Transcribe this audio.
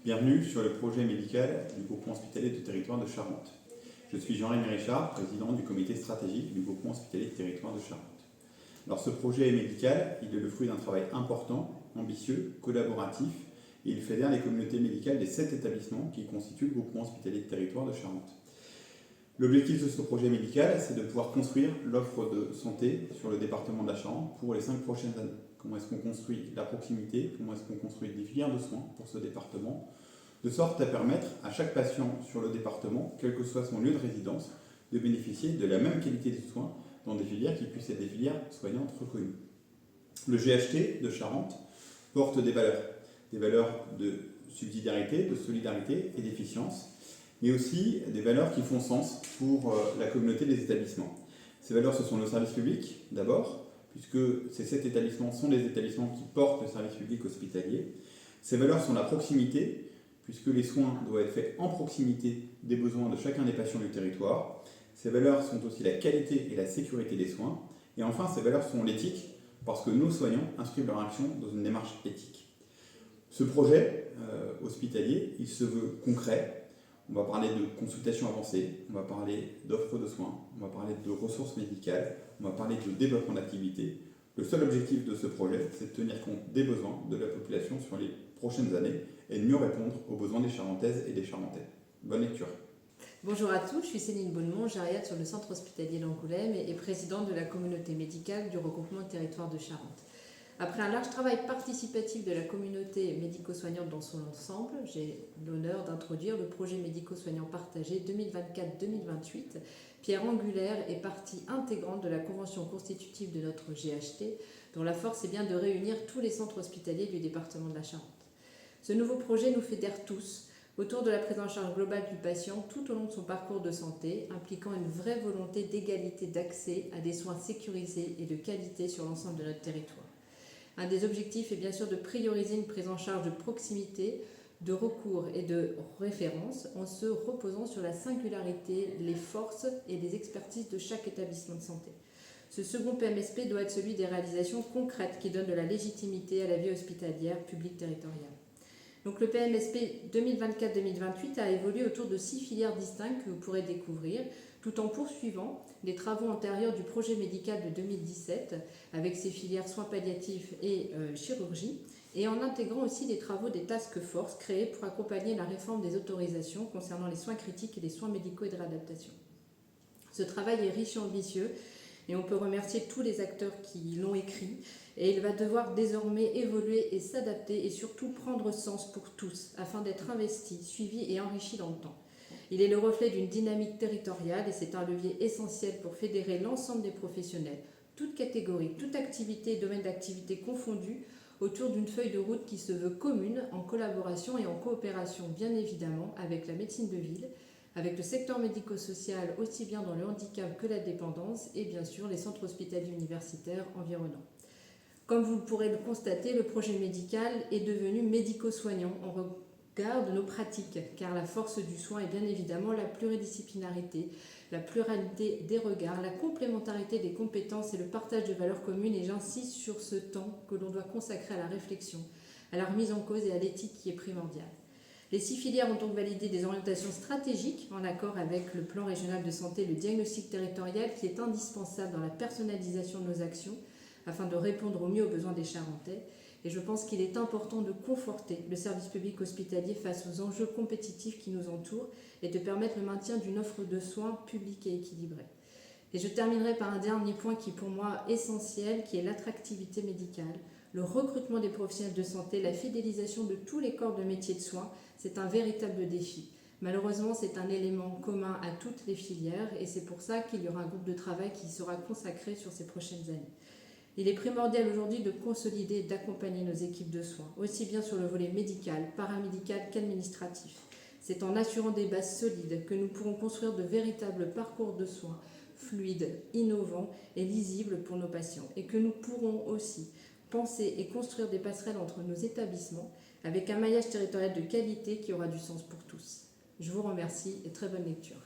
Bienvenue sur le projet médical du groupement hospitalier du territoire de Charente. Je suis Jean-Rémy Richard, président du comité stratégique du groupement hospitalier du territoire de Charente. Alors ce projet médical, il est le fruit d'un travail important, ambitieux, collaboratif, et il fédère les communautés médicales des 7 établissements qui constituent le groupement hospitalier du territoire de Charente. L'objectif de ce projet médical, c'est de pouvoir construire l'offre de santé sur le département de la Charente pour les 5 prochaines années. Comment est-ce qu'on construit la proximité, comment est-ce qu'on construit des filières de soins pour ce département, de sorte à permettre à chaque patient sur le département, quel que soit son lieu de résidence, de bénéficier de la même qualité de soins dans des filières qui puissent être des filières soignantes reconnues. Le GHT de Charente porte des valeurs de subsidiarité, de solidarité et d'efficience, mais aussi des valeurs qui font sens pour la communauté des établissements. Ces valeurs, ce sont nos services publics, d'abord, puisque ces 7 établissements sont des établissements qui portent le service public hospitalier. Ces valeurs sont la proximité, puisque les soins doivent être faits en proximité des besoins de chacun des patients du territoire. Ces valeurs sont aussi la qualité et la sécurité des soins. Et enfin, ces valeurs sont l'éthique, parce que nos soignants inscrivent leur action dans une démarche éthique. Ce projet hospitalier, il se veut concret. On va parler de consultation avancée, on va parler d'offres de soins, on va parler de ressources médicales, on va parler de développement d'activité. Le seul objectif de ce projet, c'est de tenir compte des besoins de la population sur les prochaines années et de mieux répondre aux besoins des Charentaises et des Charentais. Bonne lecture. Bonjour à tous, je suis Céline Bonnemont, gériatre sur le centre hospitalier d'Angoulême et présidente de la communauté médicale du regroupement territoire de Charente. Après un large travail participatif de la communauté médico-soignante dans son ensemble, j'ai l'honneur d'introduire le projet médico-soignant partagé 2024-2028, pierre angulaire et partie intégrante de la convention constitutive de notre GHT, dont la force est bien de réunir tous les centres hospitaliers du département de la Charente. Ce nouveau projet nous fédère tous autour de la prise en charge globale du patient tout au long de son parcours de santé, impliquant une vraie volonté d'égalité d'accès à des soins sécurisés et de qualité sur l'ensemble de notre territoire. Un des objectifs est bien sûr de prioriser une prise en charge de proximité, de recours et de référence en se reposant sur la singularité, les forces et les expertises de chaque établissement de santé. Ce second PMSP doit être celui des réalisations concrètes qui donnent de la légitimité à la vie hospitalière publique territoriale. Donc le PMSP 2024-2028 a évolué autour de 6 filières distinctes que vous pourrez découvrir, tout en poursuivant les travaux antérieurs du projet médical de 2017 avec ses filières soins palliatifs et chirurgie, et en intégrant aussi les travaux des task force créés pour accompagner la réforme des autorisations concernant les soins critiques et les soins médicaux et de réadaptation. Ce travail est riche et ambitieux et on peut remercier tous les acteurs qui l'ont écrit, et il va devoir désormais évoluer et s'adapter et surtout prendre sens pour tous afin d'être investi, suivi et enrichi dans le temps. Il est le reflet d'une dynamique territoriale et c'est un levier essentiel pour fédérer l'ensemble des professionnels, toutes catégories, toute activité et domaine d'activité confondus, autour d'une feuille de route qui se veut commune, en collaboration et en coopération bien évidemment avec la médecine de ville, avec le secteur médico-social aussi bien dans le handicap que la dépendance et bien sûr les centres hospitaliers universitaires environnants. Comme vous pourrez le constater, le projet médical est devenu médico-soignant en regard de nos pratiques, car la force du soin est bien évidemment la pluridisciplinarité, la pluralité des regards, la complémentarité des compétences et le partage de valeurs communes, et j'insiste sur ce temps que l'on doit consacrer à la réflexion, à la remise en cause et à l'éthique qui est primordiale. Les 6 filières ont donc validé des orientations stratégiques en accord avec le plan régional de santé, le diagnostic territorial qui est indispensable dans la personnalisation de nos actions afin de répondre au mieux aux besoins des Charentais. Et je pense qu'il est important de conforter le service public hospitalier face aux enjeux compétitifs qui nous entourent et de permettre le maintien d'une offre de soins publique et équilibrée. Et je terminerai par un dernier point qui est pour moi essentiel, qui est l'attractivité médicale, le recrutement des professionnels de santé, la fidélisation de tous les corps de métiers de soins. C'est un véritable défi. Malheureusement, c'est un élément commun à toutes les filières et c'est pour ça qu'il y aura un groupe de travail qui sera consacré sur ces prochaines années. Il est primordial aujourd'hui de consolider et d'accompagner nos équipes de soins, aussi bien sur le volet médical, paramédical qu'administratif. C'est en assurant des bases solides que nous pourrons construire de véritables parcours de soins fluides, innovants et lisibles pour nos patients, et que nous pourrons aussi penser et construire des passerelles entre nos établissements avec un maillage territorial de qualité qui aura du sens pour tous. Je vous remercie et très bonne lecture.